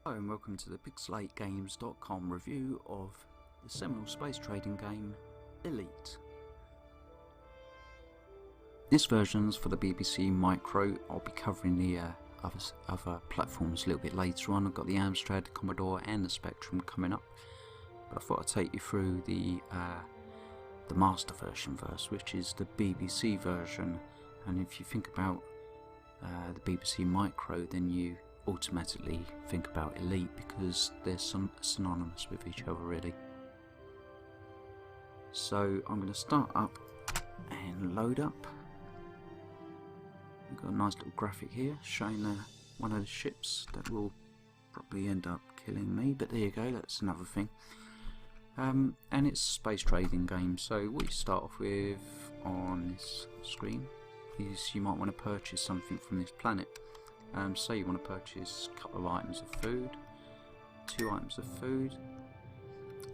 Hello and welcome to the pixelategames.com review of the seminal space trading game Elite. This version's for the BBC Micro. I'll be covering the other platforms a little bit later on. I've got the Amstrad, Commodore and the Spectrum coming up, but I thought I'd take you through the master version first, which is the BBC version. And if you think about the BBC Micro, then you automatically think about Elite because they're synonymous with each other really. So I'm going to start up and load up. We've got a nice little graphic here showing one of the ships that will probably end up killing me, but there you go, that's another thing. And it's a space trading game, so what you start off with on this screen is you might want to purchase something from this planet. Say you want to purchase a couple of items of food, 2 items of food,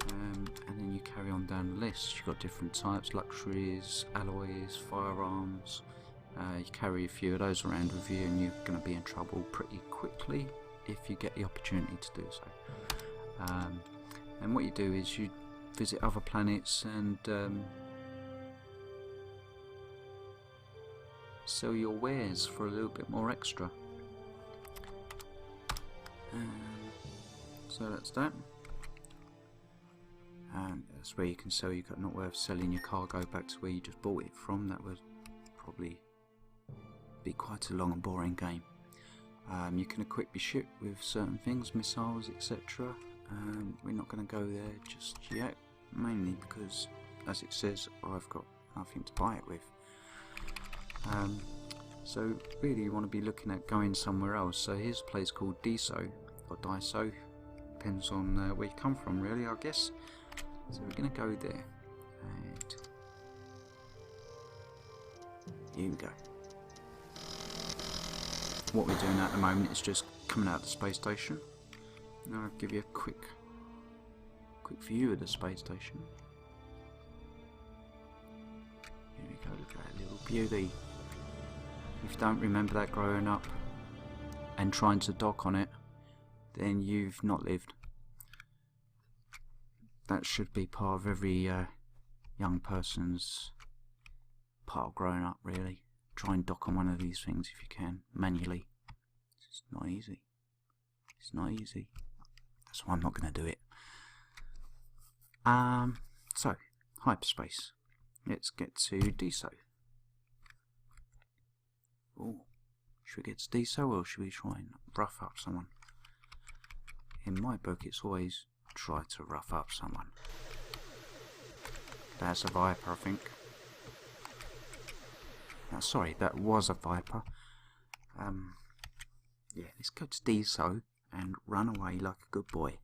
and then you carry on down the list. You've got different types, luxuries, alloys, firearms. You carry a few of those around with you and you're going to be in trouble pretty quickly if you get the opportunity to do so. And what you do is you visit other planets and sell your wares for a little bit more extra. So that's that, and that's where you can sell. You've got not worth selling your cargo back to where you just bought it from. That would probably be quite a long and boring game. You can equip your ship with certain things, missiles, etc. We're not going to go there just yet, mainly because, as it says, I've got nothing to buy it with. So really you want to be looking at going somewhere else. So here's a place called Diso, or Diso, depends on where you come from really, I guess. So we're going to go there, and here we go. What we're doing at the moment is just coming out of the space station. Now I'll give you a quick view of the space station. Here we go, look at that little beauty. If you don't remember that growing up and trying to dock on it, then you've not lived. That should be part of every young person's part of growing up really. Try and dock on one of these things if you can, manually. It's not easy. It's not easy. That's why I'm not going to do it. So, hyperspace. Let's get to Diso. Oh, should we get to Diso or should we try and rough up someone? In my book it's always try to rough up someone. That's a Viper, I think. No, sorry, that was a Viper. Yeah, let's go to Diso and run away like a good boy.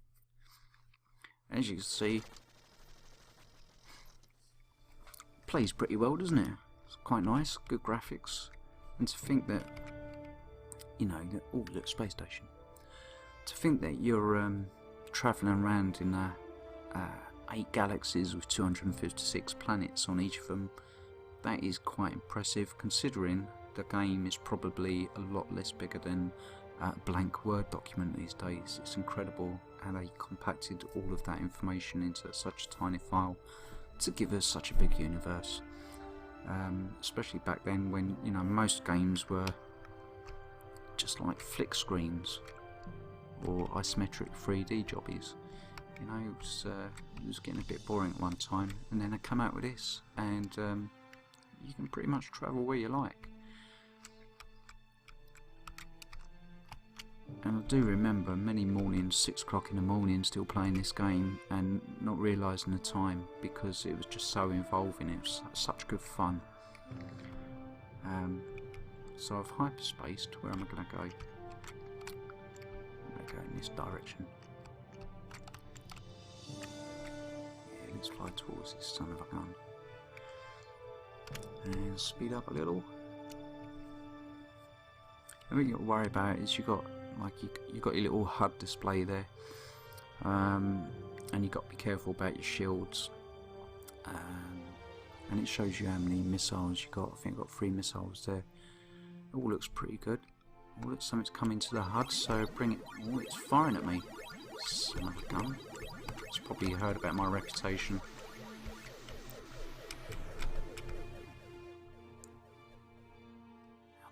As you can see, plays pretty well, doesn't it? It's quite nice, good graphics. And to think that, you know, oh look, space station. To think that you're travelling around in 8 galaxies with 256 planets on each of them, that is quite impressive considering the game is probably a lot less bigger than a blank Word document these days. It's incredible how they compacted all of that information into such a tiny file to give us such a big universe. Especially back then when, you know, most games were just like flick screens or isometric 3D jobbies. You know, it was getting a bit boring at one time, and then I come out with this, and you can pretty much travel where you like. And I do remember many mornings, 6 o'clock in the morning, still playing this game and not realising the time because it was just so involving. It was such good fun. So I've hyperspaced. Where am I going to go? I'm going to go in this direction. Yeah, let's fly towards this son of a gun. And speed up a little. And what you got to worry about is you got your little HUD display there, and you got to be careful about your shields. And it shows you how many missiles you got. I think I've got 3 missiles there. It all looks pretty good. Oh, look, something's coming to the HUD, so bring it. Oh, it's firing at me. Son of a gun. It's probably heard about my reputation.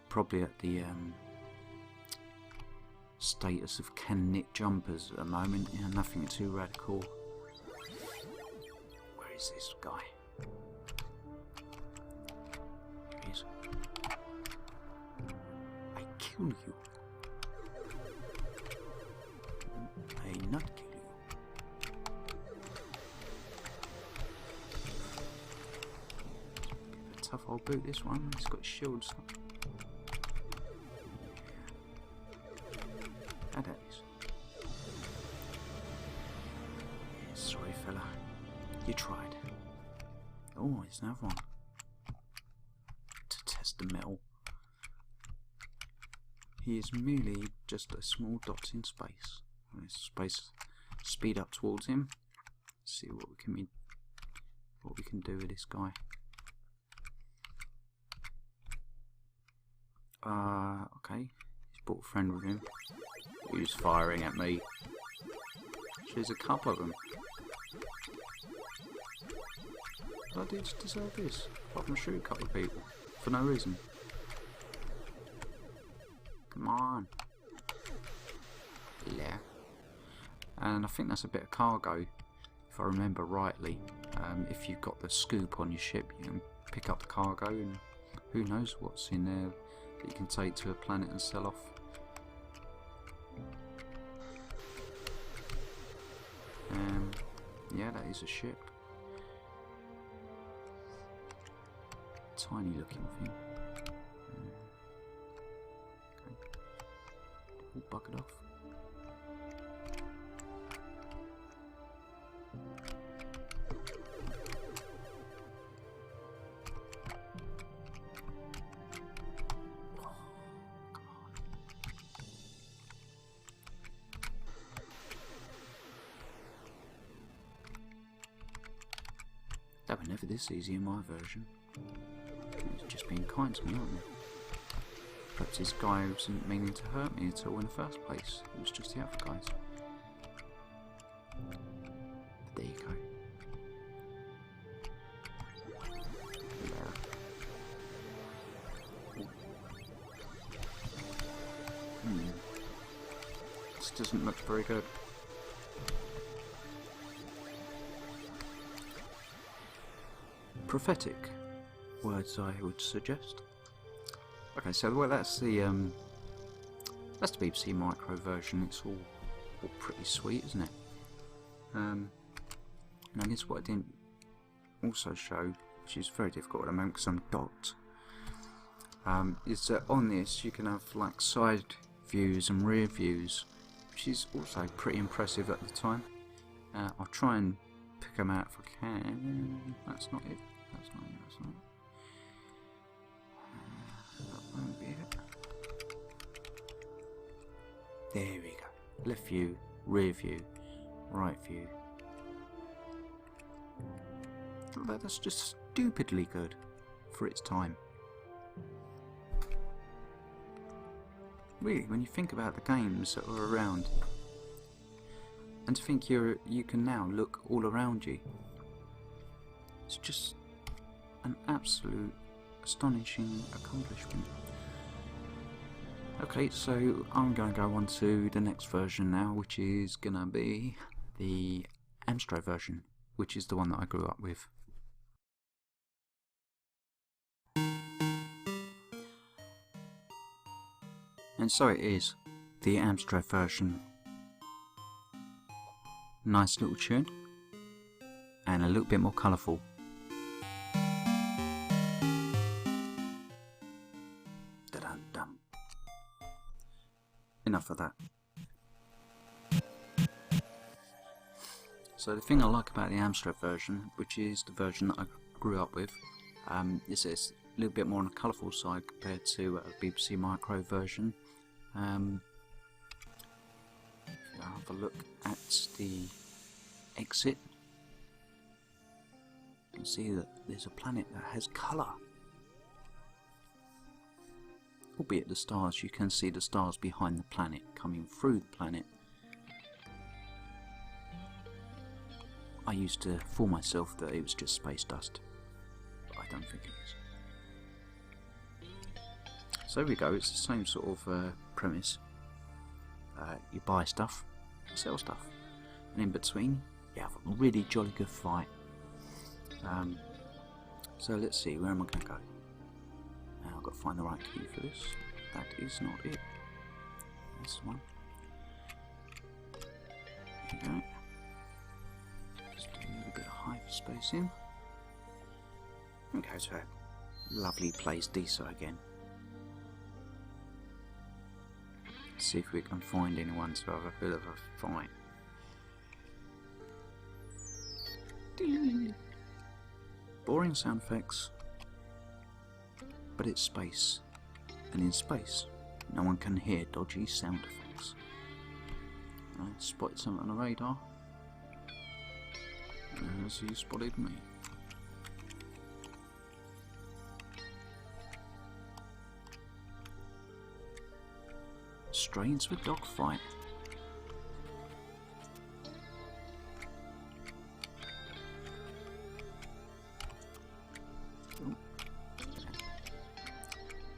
Probably at the status of can knit jumpers at the moment. Yeah, nothing too radical. Where is this guy? Here he is. I kill you. I not kill you. A tough old boot, this one. He's got shields. That is. Sorry, fella. You tried. Oh, there's another one. To test the metal. He is merely just a small dot in space. Let's speed up towards him. See what we can do with this guy. Okay. He's brought a friend with him. Who's firing at me? There's a couple of them. I did deserve this. Apart from shoot a couple of people for no reason. Come on. Yeah. And I think that's a bit of cargo, if I remember rightly. If you've got the scoop on your ship, you can pick up the cargo, and who knows what's in there that you can take to a planet and sell off. Yeah, that is a ship. Tiny looking thing. Okay. All buggered off. They were never this easy in my version. It's just being kind to me, aren't they? Perhaps this guy wasn't meaning to hurt me at all in the first place. It was just the other guys. But there you go. This doesn't look very good. Prophetic words, I would suggest. Okay, so well, that's the BBC Micro version. It's all pretty sweet, isn't it? And I guess what I didn't also show, which is very difficult at the moment because I'm docked, is that on this you can have like side views and rear views, which is also pretty impressive at the time. I'll try and pick them out if I can. That's not it. That's not it. That's not it. That won't be it. There we go. Left view, rear view, right view. That's just stupidly good for its time. Really, when you think about the games that were around, and to think you can now look all around you, it's just an absolute astonishing accomplishment. Okay, so I'm going to go on to the next version now, which is going to be the Amstrad version, which is the one that I grew up with. And so it is, the Amstrad version. Nice little tune, and a little bit more colourful. Da-dum-dum. Enough of that. So the thing I like about the Amstrad version, which is the version that I grew up with, is it's a little bit more on the colourful side compared to a BBC Micro version. If you have a look at the exit, you can see that there's a planet that has colour. albeit the stars, you can see the stars behind the planet coming through the planet. I used to fool myself that it was just space dust, but I don't think it is. So there we go, it's the same sort of premise. You buy stuff, you sell stuff, and in between you have a really jolly good fight. So let's see, where am I going to go? Now I've got to find the right key for this. That is not it. This one. There we go. Just do a little bit of hyperspacing. Okay, so lovely place Disa again. See if we can find anyone to have a bit of a fight. Boring sound effects, but it's space, and in space no one can hear dodgy sound effects. I spotted something on the radar, as you spotted me. Straight into a dogfight.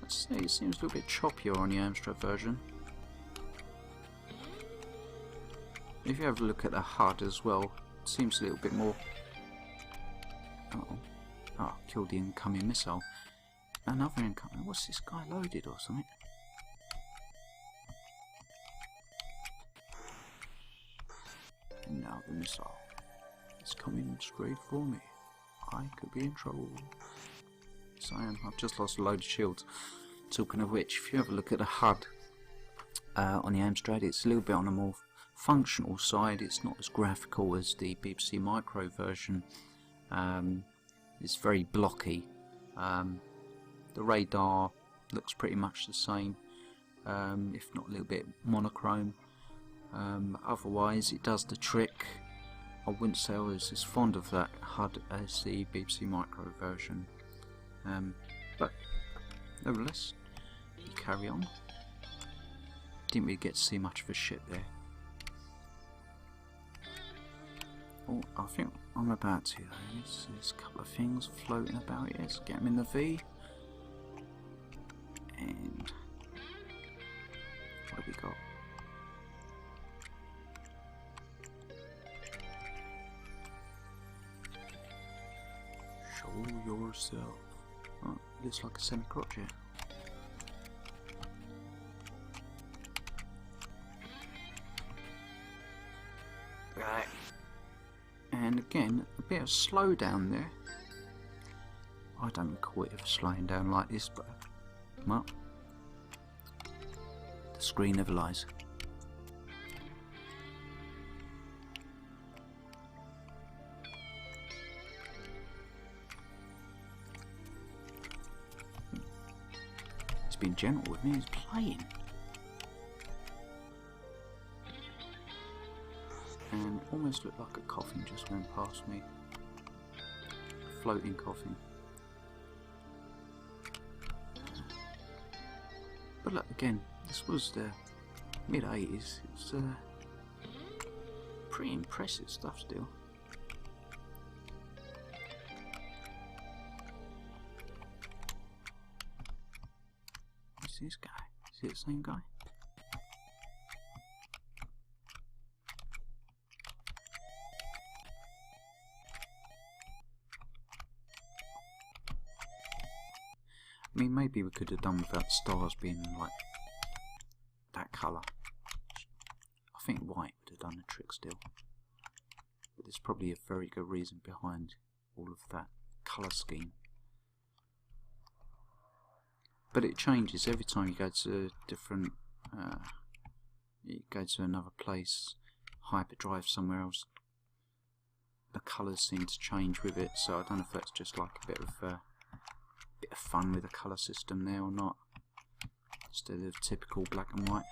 Let's say it seems a little bit choppier on the Amstrad version. If you have a look at the HUD as well, it seems a little bit more... Oh, killed the incoming missile. Another incoming... What's this guy loaded or something? And now the missile is coming straight for me. I could be in trouble. Yes, I am. I've just lost a load of shields. Talking of which, if you have a look at the HUD on the Amstrad, it's a little bit on a more functional side. It's not as graphical as the BBC Micro version. It's very blocky. The radar looks pretty much the same, if not a little bit monochrome. Otherwise, it does the trick. I wouldn't say I was as fond of that HUD as the BBC Micro version. But nevertheless, you carry on. Didn't really get to see much of a ship there. Oh, I think I'm about to. There's a couple of things floating about here. Let's get them in the V. And what have we got? Show yourself. Oh, looks like a semi-crotchet. Right. And again, a bit of slowdown there. I don't call it ever slowing down like this, but well, the screen never lies. He's been gentle with me, he's playing. And almost looked like a coffin just went past me. A floating coffin. But look, again, this was the mid-80s. It's pretty impressive stuff still. What's this guy? Is it the same guy? I mean, maybe we could have done without stars being like that colour. I think white would have done the trick still. But there's probably a very good reason behind all of that colour scheme. But it changes every time you go to a different, you go to another place, hyperdrive somewhere else. The colours seem to change with it, so I don't know if that's just like a bit of fun with the colour system there or not, instead of typical black and white.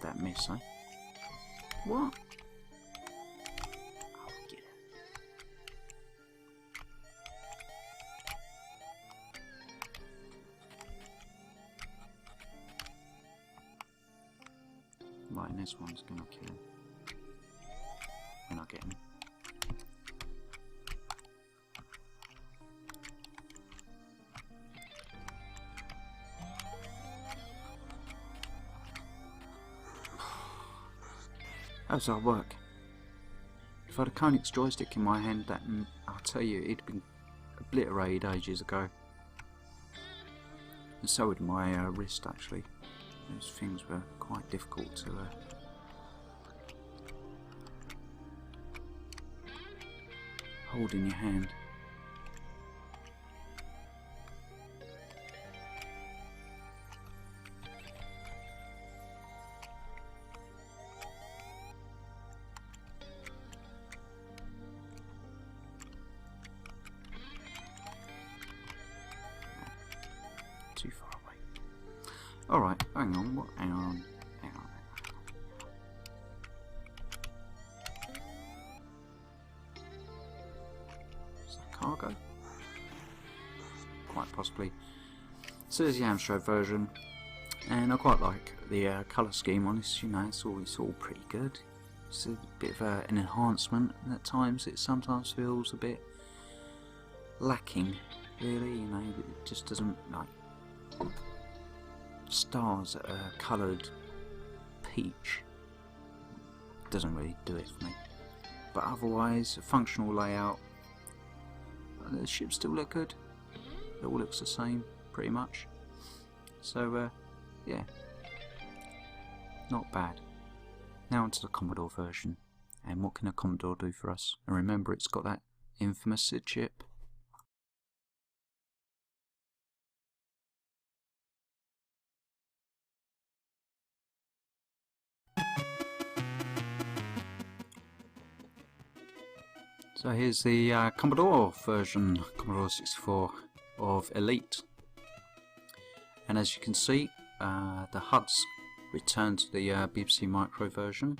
That miss, eh? What? Oh, get it. Right, and this one's gonna kill him. When I get him. How's that work? If I had a Koenig's joystick in my hand, that I'll tell you, it'd been obliterated ages ago. And so would my wrist, actually. Those things were quite difficult to hold in your hand. Too far away. Alright, hang on, hang on. Is that cargo? Quite possibly. So there's the Amstrad version, and I quite like the colour scheme on this, you know, it's all pretty good. It's a bit of an enhancement, and at times it sometimes feels a bit lacking, really, you know, it just doesn't, like, stars that are coloured peach doesn't really do it for me. But otherwise, a functional layout, the ships still look good. It all looks the same, pretty much. So, yeah, not bad. Now onto the Commodore version, and what can a Commodore do for us? And remember, it's got that infamous SID chip. So here's the Commodore version, Commodore 64 of Elite. And as you can see, the HUD's returned to the BBC Micro version.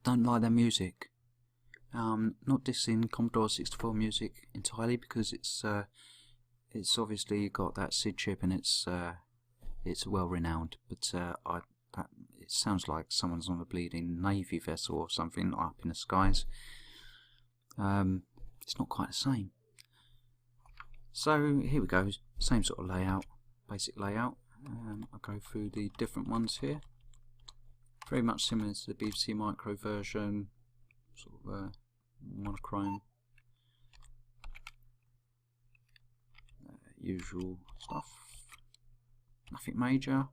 Don't like their music. Not dissing Commodore 64 music entirely, because it's obviously got that SID chip and it's well renowned, but it sounds like someone's on a bleeding Navy vessel or something up in the skies. It's not quite the same. So here we go, same sort of layout, basic layout. I'll go through the different ones here. Very much similar to the BBC Micro version, sort of monochrome, usual stuff, nothing major.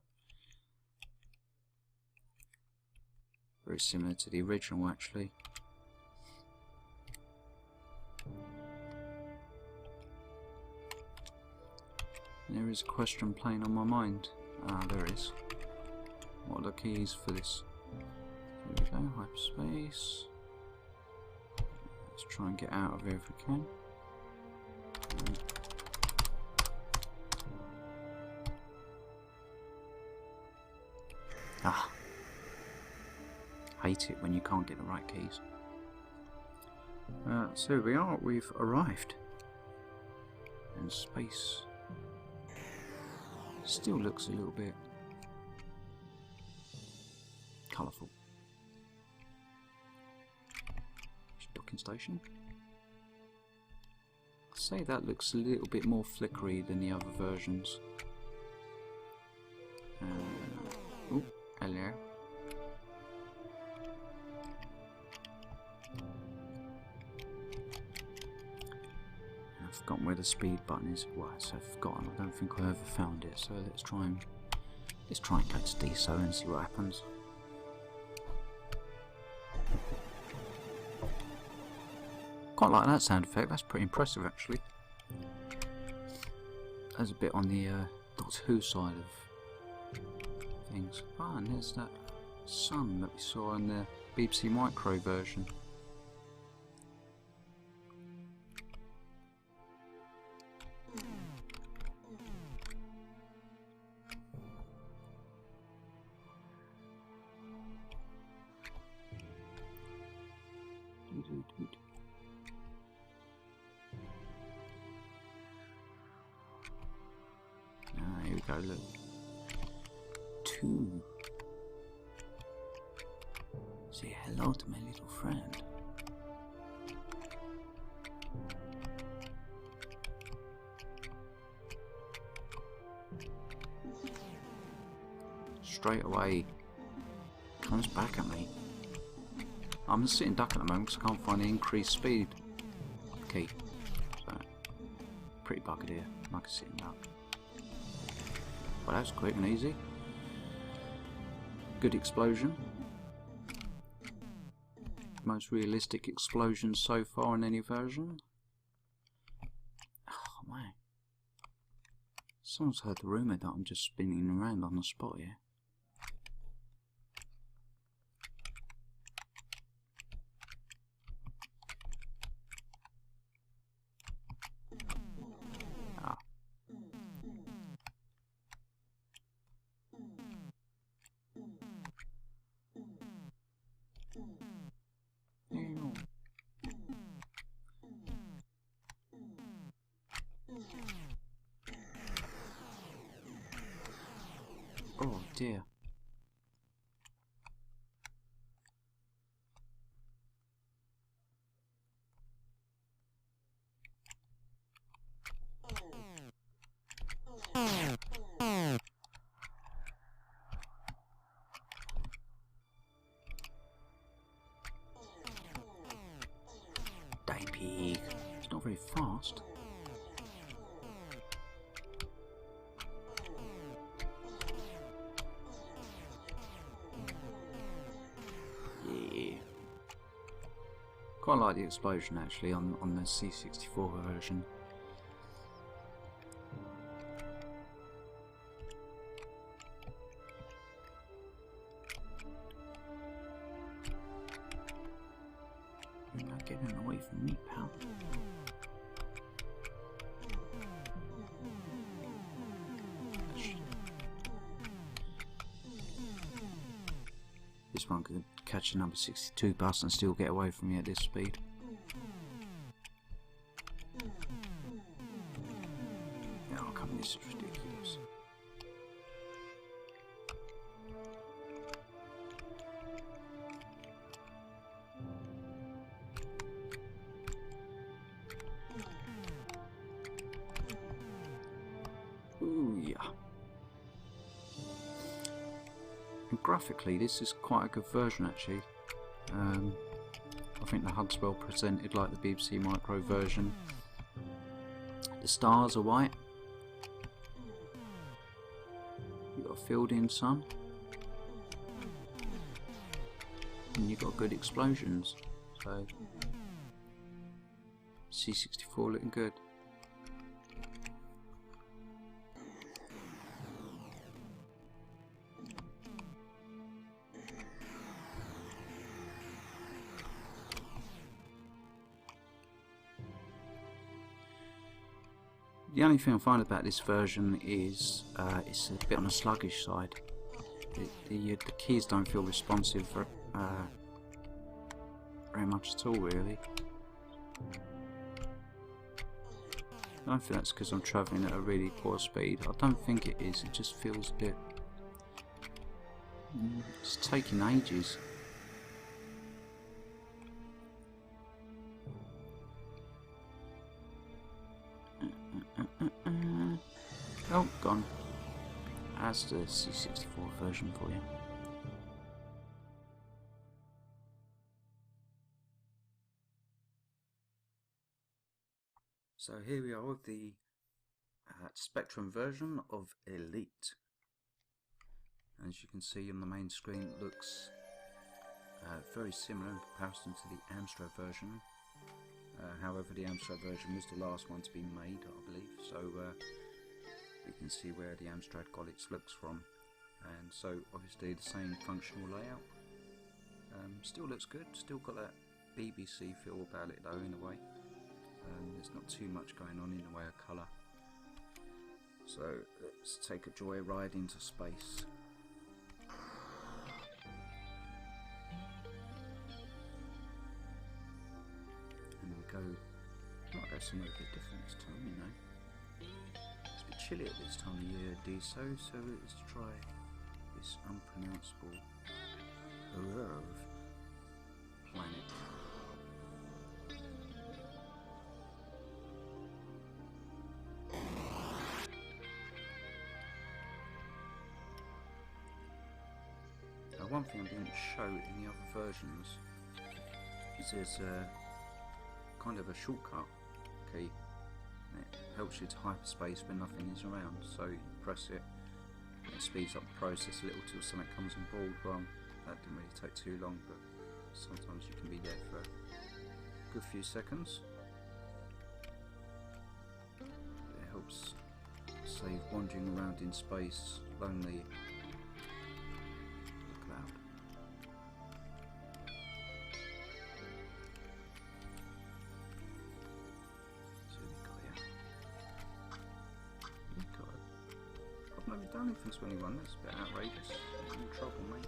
Very similar to the original, actually. There is a question playing on my mind. There is. What are the keys for this? Here we go, hyperspace. Let's try and get out of here if we can. Hate it when you can't get the right keys. So here we are, we've arrived. And space still looks a little bit colourful. Docking station. I'd say that looks a little bit more flickery than the other versions. Oh, hello. I've forgotten where the speed button is. Well, I've forgotten. I don't think I ever found it. So let's try and go to DSO and see what happens. Quite like that sound effect. That's pretty impressive, actually. There's a bit on the Doctor Who side of things. Ah, and there's that sun that we saw in the BBC Micro version. Here we go, look. 2 Say hello to my little friend. Straight away comes back at me. I'm a sitting duck at the moment because I can't find the increased speed key. So, pretty buggered here, like a sitting duck. Well, that was quick and easy. Good explosion. Most realistic explosion so far in any version. Oh man. Someone's heard the rumour that I'm just spinning around on the spot here. Ah. Oh dear. Dang pig. It's not very fast. Quite like the explosion actually on the C64 version. You're not getting away from me, pal. This one could catch a number 62 bus and still get away from me at this speed. Oh, come on, this is ridiculous. Ooh, yeah. And graphically, this is quite a good version actually. I think the HUD's well presented like the BBC Micro version. The stars are white. You've got a field in sun. And you've got good explosions. So C64 looking good. The only thing I find about this version is it's a bit on the sluggish side. The keys don't feel responsive very much at all, really. I don't think that's because I'm travelling at a really poor speed. I don't think it is. It just feels a bit... it's taking ages. Oh, gone. That's the C64 version for you. So here we are with the Spectrum version of Elite. As you can see on the main screen, it looks very similar in comparison to the Amstrad version. However, the Amstrad version was the last one to be made, I believe. So we can see where the Amstrad got its looks from, and so obviously the same functional layout. Still looks good, still got that BBC feel about it though in a way. There's not too much going on in the way of colour. So let's take a joyride into space. And we go, might go somewhere a bit different this time, you know. It's a bit chilly at this time of year, so let's try this unpronounceable herb. planet. One thing I didn't show in the other versions is there's kind of a shortcut key. It helps you to hyperspace when nothing is around, so you press it, it speeds up the process a little till something comes on board. Well, that didn't really take too long, but sometimes you can be there for a good few seconds. It helps save wandering around in space lonely. I've never done anything to anyone, that's a bit outrageous. I'm in trouble, mate.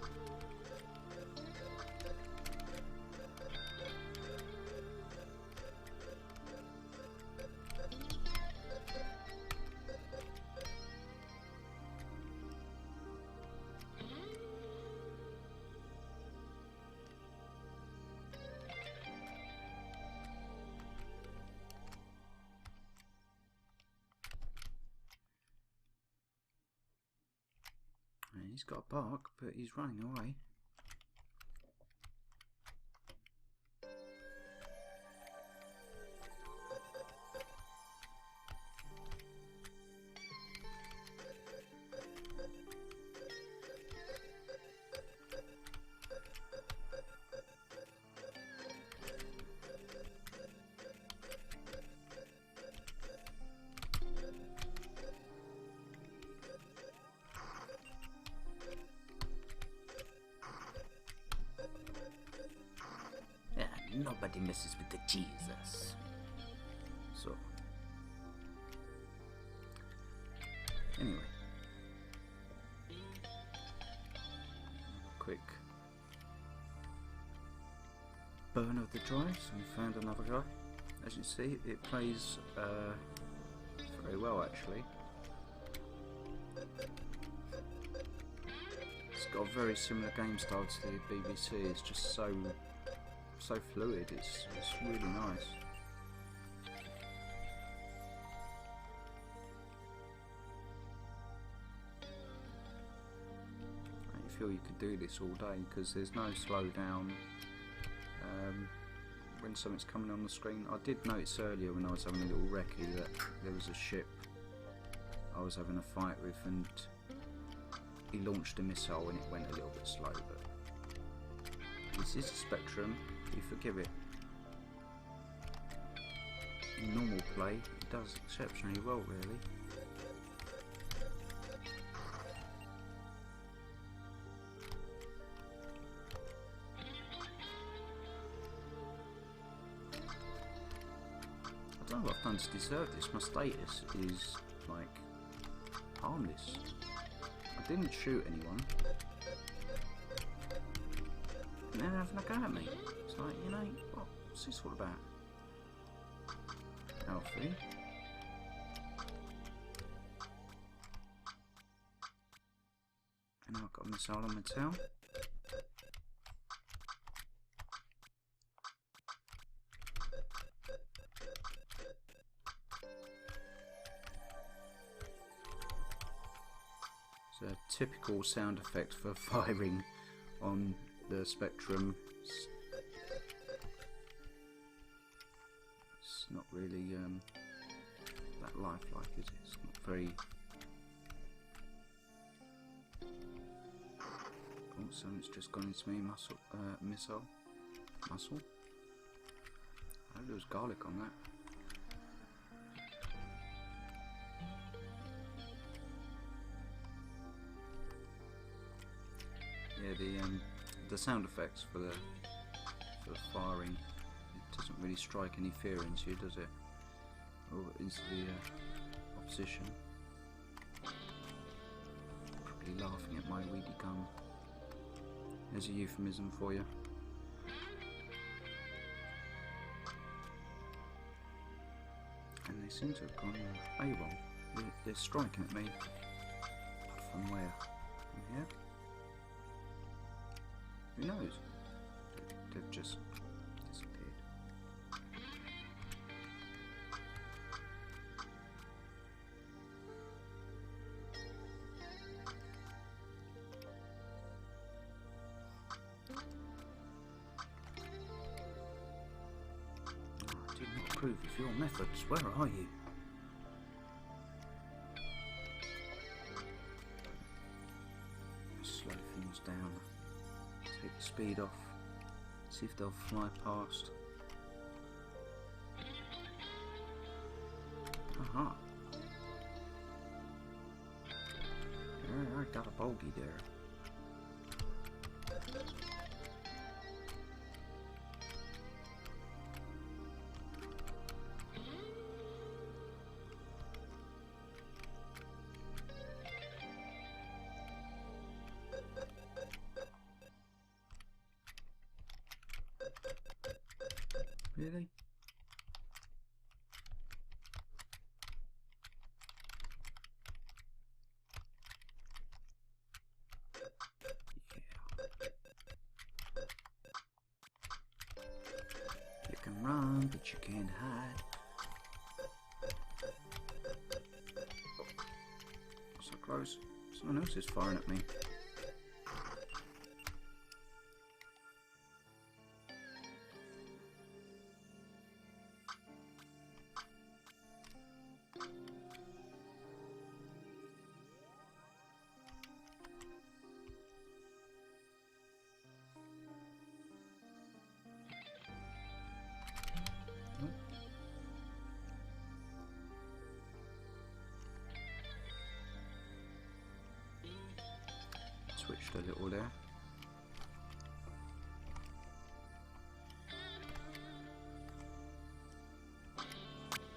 He's got a bark, but he's running away. Nobody messes with the Jesus. So, anyway, a quick burn of the drives, and we found another guy. As you see, it plays very well actually. It's got a very similar game style to the BBC. It's just so fluid, it's really nice. I feel you could do this all day because there's no slowdown when something's coming on the screen. I did notice earlier when I was having a little recce that there was a ship I was having a fight with and he launched a missile and it went a little bit slow, but this is a Spectrum. You forgive it. In normal play, it does exceptionally well, really. I don't know what I've done to deserve this. My status is like harmless. I didn't shoot anyone. And they're having a go at me. It's like, you know, what's this all about? Alfie. And I've got a missile on my tail. It's a typical sound effect for firing on the Spectrum. It's not really that lifelike, is it? It's not very. Oh, something's just gone into me. Missile. I hope there was garlic on that. Yeah, the sound effects for the firing, it doesn't really strike any fear into you, does it? Or into the opposition. Probably laughing at my weedy gun. There's a euphemism for you. And they seem to have gone AWOL. They're striking at me. From where? From here? Who knows? They've just approve of your methods. Where are you? Slow things down. Take the speed off. See if they'll fly past. Aha. Yeah, I got a bogey there. Really? You can run, but you can't hide. So close. Someone else is firing at me. Switched a little there.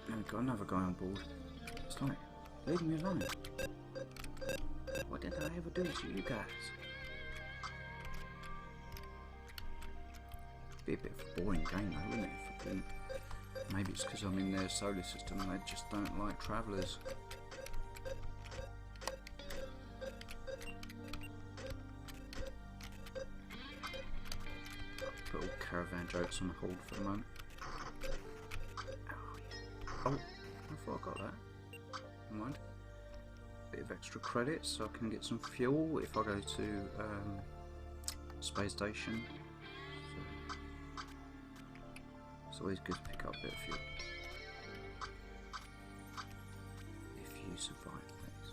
There we go, another guy on board. It's like, leave me alone. What did I ever do to you guys? Be a bit of a boring game though, wouldn't it? Maybe it's because I'm in their solar system and they just don't like travellers. Put all caravan jokes on hold for the moment. Oh, I thought I got that. Never mind. Bit of extra credits so I can get some fuel if I go to space station. So it's always good to pick up a bit of fuel. If you survive, please.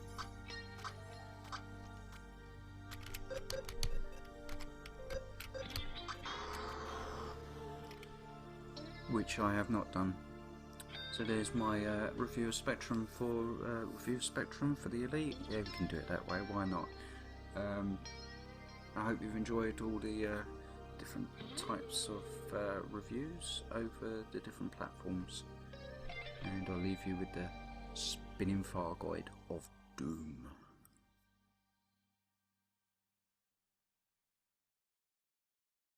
Which I have not done. So there's my review of Spectrum for the Elite. Yeah, we can do it that way. Why not? I hope you've enjoyed all the different types of reviews over the different platforms, and I'll leave you with the spinning far guide of doom.